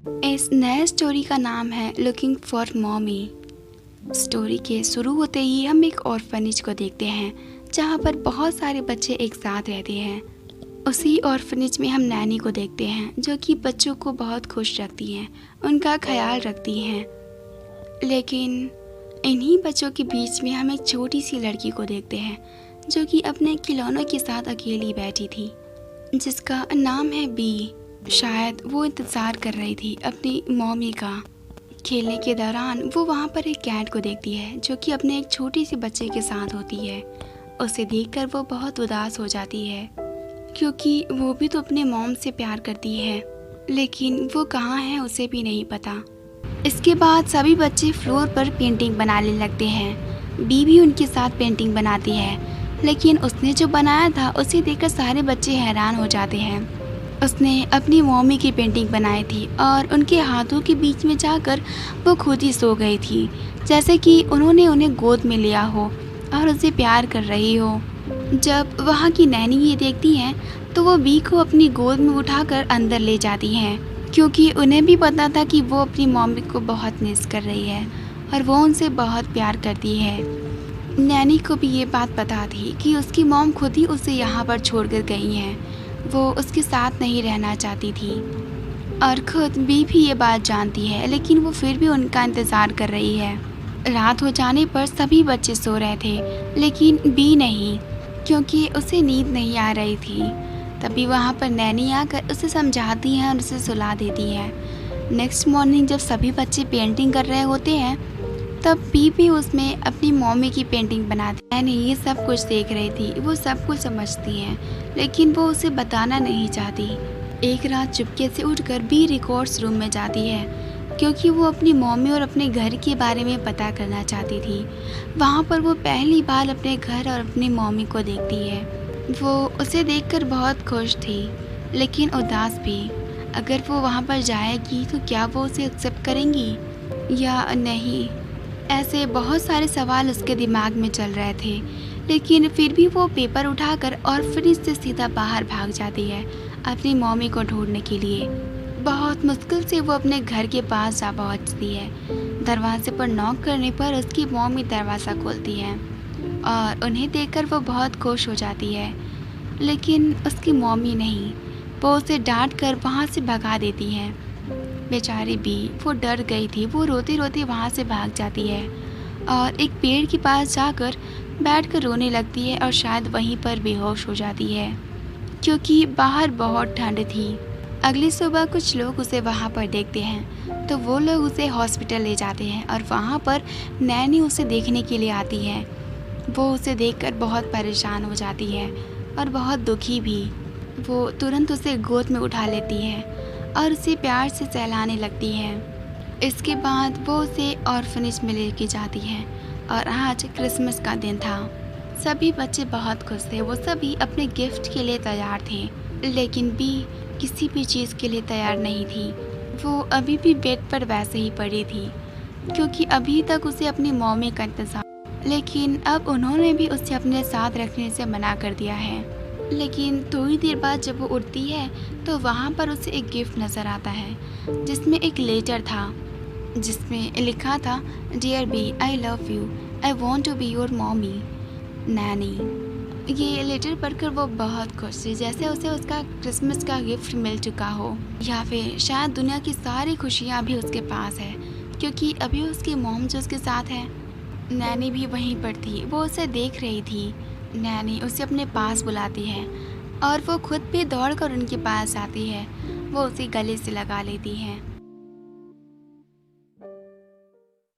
इस नए स्टोरी का नाम है लुकिंग फॉर मॉमी। स्टोरी के शुरू होते ही हम एक ऑर्फनेज को देखते हैं जहाँ पर बहुत सारे बच्चे एक साथ रहते हैं। उसी ऑर्फनेज में हम नैनी को देखते हैं जो कि बच्चों को बहुत खुश रखती हैं, उनका ख्याल रखती हैं। लेकिन इन्हीं बच्चों के बीच में हम एक छोटी सी लड़की को देखते हैं जो कि अपने खिलौनों के साथ अकेली बैठी थी, जिसका नाम है बी। शायद वो इंतज़ार कर रही थी अपनी मॉमी का। खेलने के दौरान वो वहाँ पर एक कैट को देखती है जो कि अपने एक छोटी सी बच्चे के साथ होती है। उसे देखकर वो बहुत उदास हो जाती है क्योंकि वो भी तो अपने मॉम से प्यार करती है, लेकिन वो कहाँ है उसे भी नहीं पता। इसके बाद सभी बच्चे फ्लोर पर पेंटिंग बनाने लगते हैं। बी भी उनके साथ पेंटिंग बनाती है, लेकिन उसने जो बनाया था उसे देखकर सारे बच्चे हैरान हो जाते हैं। उसने अपनी मम्मी की पेंटिंग बनाई थी और उनके हाथों के बीच में जाकर वो खुद ही सो गई थी, जैसे कि उन्होंने उन्हें गोद में लिया हो और उसे प्यार कर रही हो। जब वहाँ की नैनी ये देखती हैं तो वो बी को अपनी गोद में उठाकर अंदर ले जाती हैं, क्योंकि उन्हें भी पता था कि वो अपनी मम्मी को बहुत मिस कर रही है और वो उनसे बहुत प्यार करती है। नैनी को भी ये बात पता थी कि उसकी मॉम खुद ही उसे यहाँ पर छोड़कर गई हैं, वो उसके साथ नहीं रहना चाहती थी और खुद भी ये बात जानती है, लेकिन वो फिर भी उनका इंतज़ार कर रही है। रात हो जाने पर सभी बच्चे सो रहे थे, लेकिन बी नहीं, क्योंकि उसे नींद नहीं आ रही थी। तभी वहाँ पर नैनी आकर उसे समझाती है और उसे सुला देती है। नेक्स्ट मॉर्निंग जब सभी बच्चे पेंटिंग कर रहे होते हैं तब बी भी उसमें अपनी मम्मी की पेंटिंग बनाती है। नैनी ये सब कुछ देख रही थी, वो सब कुछ समझती है, लेकिन वो उसे बताना नहीं चाहती। एक रात चुपके से उठकर बी रिकॉर्ड्स रूम में जाती है क्योंकि वो अपनी मम्मी और अपने घर के बारे में पता करना चाहती थी। वहाँ पर वो पहली बार अपने घर और अपनी मम्मी को देखती है। वो उसे देखकर बहुत खुश थी, लेकिन उदास भी। अगर वो वहाँ पर जाएगी तो क्या वो उसे एक्सेप्ट करेंगी या नहीं, ऐसे बहुत सारे सवाल उसके दिमाग में चल रहे थे। लेकिन फिर भी वो पेपर उठाकर ऑर्फनेज से सीधा बाहर भाग जाती है अपनी मम्मी को ढूंढने के लिए। बहुत मुश्किल से वो अपने घर के पास जा पहुंचती है। दरवाजे पर नॉक करने पर उसकी मम्मी दरवाज़ा खोलती है और उन्हें देखकर वो बहुत खुश हो जाती है, लेकिन उसकी मम्मी नहीं, वो उसे डांट कर वहाँ से भगा देती है। बेचारी बी, वो डर गई थी, वो रोते रोते वहाँ से भाग जाती है और एक पेड़ के पास जाकर बैठकर रोने लगती है और शायद वहीं पर बेहोश हो जाती है क्योंकि बाहर बहुत ठंड थी। अगली सुबह कुछ लोग उसे वहाँ पर देखते हैं तो वो लोग उसे हॉस्पिटल ले जाते हैं और वहाँ पर नैनी उसे देखने के लिए आती है। वो उसे देखकर बहुत परेशान हो जाती है और बहुत दुखी भी। वो तुरंत उसे गोद में उठा लेती है और उसे प्यार से सहलाने लगती है। इसके बाद वो उसे ऑर्फनेज में लेके जाती है और आज क्रिसमस का दिन था। सभी बच्चे बहुत खुश थे, वो सभी अपने गिफ्ट के लिए तैयार थे, लेकिन बी किसी भी चीज़ के लिए तैयार नहीं थी। वो अभी भी बेड पर वैसे ही पड़ी थी क्योंकि अभी तक उसे अपनी मम्मी का इंतज़ार, लेकिन अब उन्होंने भी उसे अपने साथ रखने से मना कर दिया है। लेकिन थोड़ी देर बाद जब वो उठती है तो वहाँ पर उसे एक गिफ्ट नज़र आता है जिसमें एक लेटर था जिसमें लिखा था, dear b, I love you, I want to be your mommy, nanny. ये लेटर पढ़कर वो बहुत खुश थी, जैसे उसे उसका क्रिसमस का गिफ्ट मिल चुका हो, या फिर शायद दुनिया की सारी खुशियाँ भी उसके पास है क्योंकि अभी उसकी मॉम जो उसके साथ है। नैनी भी वहीं पर थी, वो उसे देख रही थी। नैनी उसे अपने पास बुलाती है और वो खुद भी दौड़कर उनके पास आती है। वो उसे गले से लगा लेती है।